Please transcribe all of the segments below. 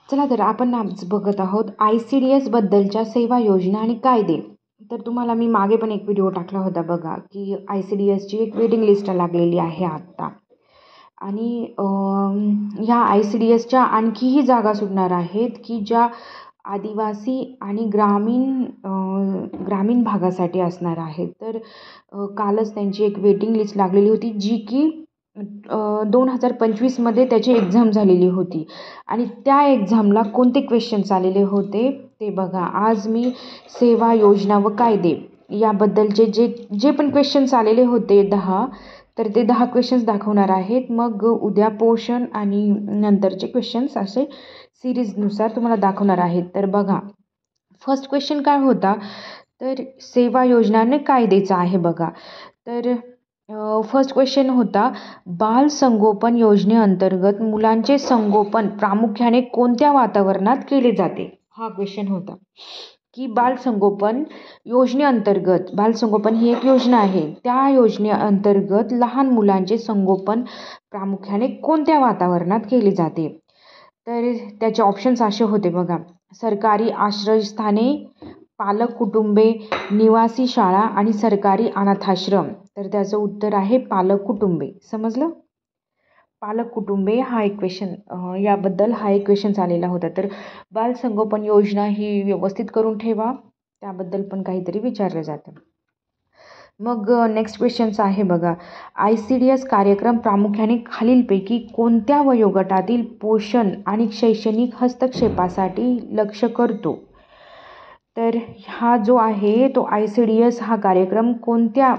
चला तर आपण आज बघत आहोत ICDS बद्दलच्या सेवा योजना आणि कायदे. तर तुम्हाला मी मागे पण एक व्हिडिओ टाकला होता बघा, की ICDSची एक वेटिंग लिस्ट लागलेली आहे आत्ता. आणि ह्या ICDSच्या आणखीही जागा सुटणार आहेत, की ज्या आदिवासी आणि ग्रामीण भागासाठी असणार आहेत. तर कालच त्यांची एक वेटिंग लिस्ट लागलेली होती, जी की 2025मध्ये त्याची एक्झाम झालेली होती. आणि त्या एक्झामला कोणते क्वेश्चन्स आलेले होते ते बघा. आज मी सेवा योजना व कायदे याबद्दलचे जे पण क्वेश्चन्स आलेले होते 10, तर ते 10 क्वेश्चन्स दाखवणार आहेत. मग उद्या पोषण आणि नंतरचे क्वेश्चन्स असे सिरीजनुसार तुम्हाला दाखवणार आहेत. तर बघा, फर्स्ट क्वेश्चन काय होता, तर सेवा योजनाने कायद्याचा आहे बघा. तर फर्स्ट क्वेश्चन होता, बाल संगोपन योजनेअंतर्गत मुलांचे संगोपन प्रामुख्याने कोणत्या वातावरणात केले जाते. हा क्वेश्चन होता की बाल संगोपन योजनेअंतर्गत, बाल संगोपन ही एक योजना आहे, त्या योजनेअंतर्गत लहान मुलांचे संगोपन प्रामुख्याने कोणत्या वातावरणात केले जाते. तर त्याचे ऑप्शन्स असे होते बघा, सरकारी आश्रयस्थाने, पालक कुटुंबे, निवासी शाळा आणि सरकारी अनाथाश्रम. तर त्याचं उत्तर आहे पालक कुटुंबे. समजलं? पालक कुटुंबे हा एक क्वेश्चन, याबद्दल हा एक क्वेश्चन आलेला होता. तर बाल संगोपन योजना ही व्यवस्थित करून ठेवा, त्याबद्दल पण काहीतरी विचारलं जातं. मग नेक्स्ट क्वेश्चनचा आहे बघा, ICDS कार्यक्रम प्रामुख्याने खालीलपैकी कोणत्या वयोगटातील पोषण आणि शैक्षणिक हस्तक्षेपासाठी लक्ष करतो. तर हा जो आहे तो ICDS हा कार्यक्रम कोणत्या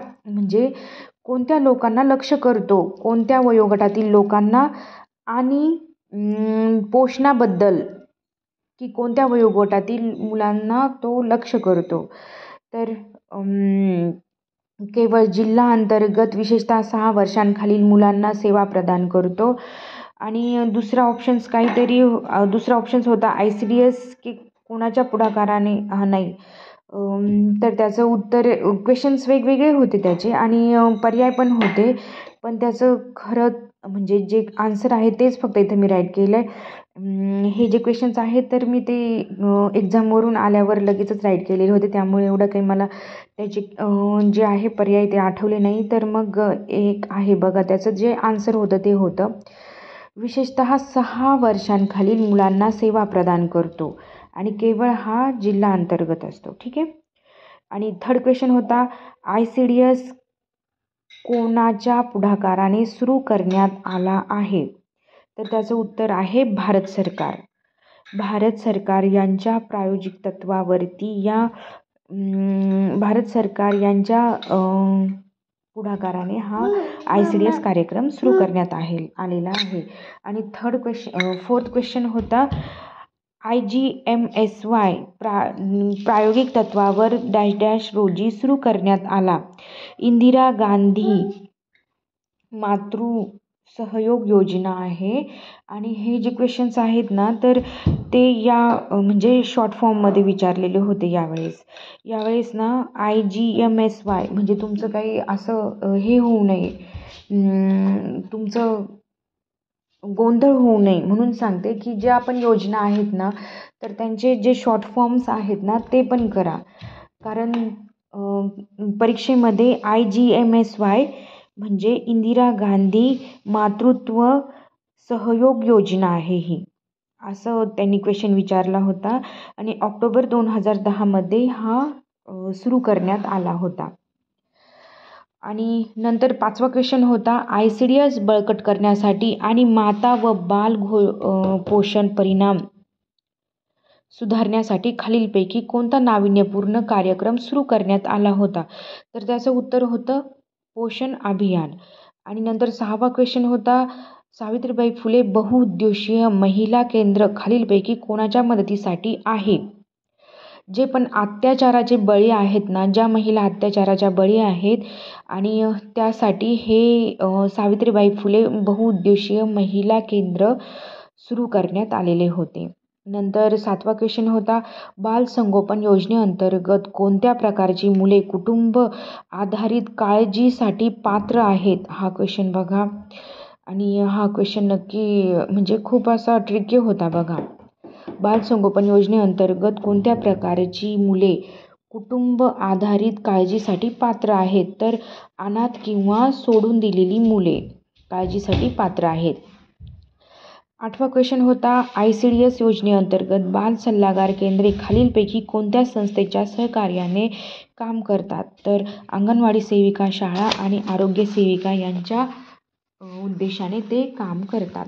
लोकांना लक्ष करतो, कोणत्या वयोगटातील लोकांना, आणि पोषणाबद्दल की कोणत्या वयोगटातील मुलांना तो लक्ष करतो. तर केवळ जिल्हा अंतर्गत विशेषतः 6 वर्षांखालील मुलांना सेवा प्रदान करतो. आणि दुसरा ऑप्शन्स होता ICDS की कोणाच्या पुढाकाराने नाही. तर त्याचं उत्तर, क्वेश्चन्स वेगवेगळे होते त्याचे आणि पर्याय पण होते, पण त्याचं खरं म्हणजे जे आन्सर आहे तेच फक्त इथं मी राईट केलं आहे. हे जे क्वेश्चन्स आहेत तर मी ते एक्झामवरून आल्यावर लगेचच राईट केलेले होते, त्यामुळे एवढं काही मला त्याचे जे आहे पर्याय ते आठवले नाही. तर मग एक आहे बघा, त्याचं जे आन्सर होतं ते होतं, विशेषतः 6 वर्षांखालील मुलांना सेवा प्रदान करतो आणि केवळ हा जिल्हा अंतर्गत असतो. ठीक आहे. आणि थर्ड क्वेश्चन होता, ICDS कोणाच्या पुढाकाराने सुरू करण्यात आला आहे. तर त्याचं उत्तर आहे भारत सरकार. भारत सरकार यांच्या प्रायोजिक तत्वावरती भारत सरकार यांच्या पुढाकाराने हा ICDS कार्यक्रम सुरू करण्यात आलेला आहे. आणि फोर्थ क्वेश्चन होता, IGMSY प्रायोगिक तत्वावर रोजी सुरू करण्यात आला. इंदिरा गांधी मातृ सहयोग योजना आहे. आणि हे जे क्वेश्चन्स आहेत ना, तर ते म्हणजे शॉर्ट फॉर्ममध्ये विचारलेले होते यावेळेस ना. IGMSY म्हणजे तुमचं काही असं हे होऊ नये, तुमचं गोंधळ होऊ नये म्हणून सांगते की ज्या आपण योजना आहेत ना, तर त्यांचे जे शॉर्ट फॉर्म्स आहेत ना ते पण करा. कारण परीक्षेमध्ये IGMSY म्हणजे इंदिरा गांधी मातृत्व सहयोग योजना आहे ही, असं त्यांनी क्वेश्चन विचारला होता. आणि ऑक्टोबर 2010मध्ये हा सुरू करण्यात आला होता. आणि नंतर 5वा क्वेश्चन होता, ICDS बळकट करण्यासाठी आणि माता व बाल पोषण परिणाम सुधारण्यासाठी खालीलपैकी कोणता नाविन्यपूर्ण कार्यक्रम सुरू करण्यात आला होता. तर त्याचं उत्तर होतं पोषण अभियान. आणि नंतर 6वा क्वेश्चन होता, सावित्रीबाई फुले बहुउद्देशीय महिला केंद्र खालीलपैकी कोणाच्या मदतीसाठी आहे. जे पण अत्याचाराचे बळी आहेत ना, ज्या महिला अत्याचाराच्या बळी आहेत, आणि त्यासाठी हे सावित्रीबाई फुले बहुउद्देशीय महिला केंद्र सुरू करण्यात आलेले होते. नंतर 7वा क्वेश्चन होता, बाल संगोपन योजनेअंतर्गत कोणत्या प्रकारची मुले कुटुंब आधारित काळजीसाठी पात्र आहेत. हा क्वेश्चन बघा, आणि हा क्वेश्चन नक्की म्हणजे खूप असा ट्रिकी होता बघा. बालसंगोपन योजनेअंतर्गत कोणत्या प्रकारची मुले कुटुंब आधारित काळजीसाठी पात्र आहेत? तर अनाथ किंवा सोडून दिलेली मुले काळजीसाठी पात्र आहेत. 8वा क्वेश्चन होता, ICDS योजनेअंतर्गत बाल सल्लागार केंद्रे खालीलपैकी कोणत्या संस्थेच्या सहकार्याने काम करतात? तर अंगणवाडी सेविका, शाळा आणि आरोग्य सेविका यांच्या उद्देशाने ते काम करतात.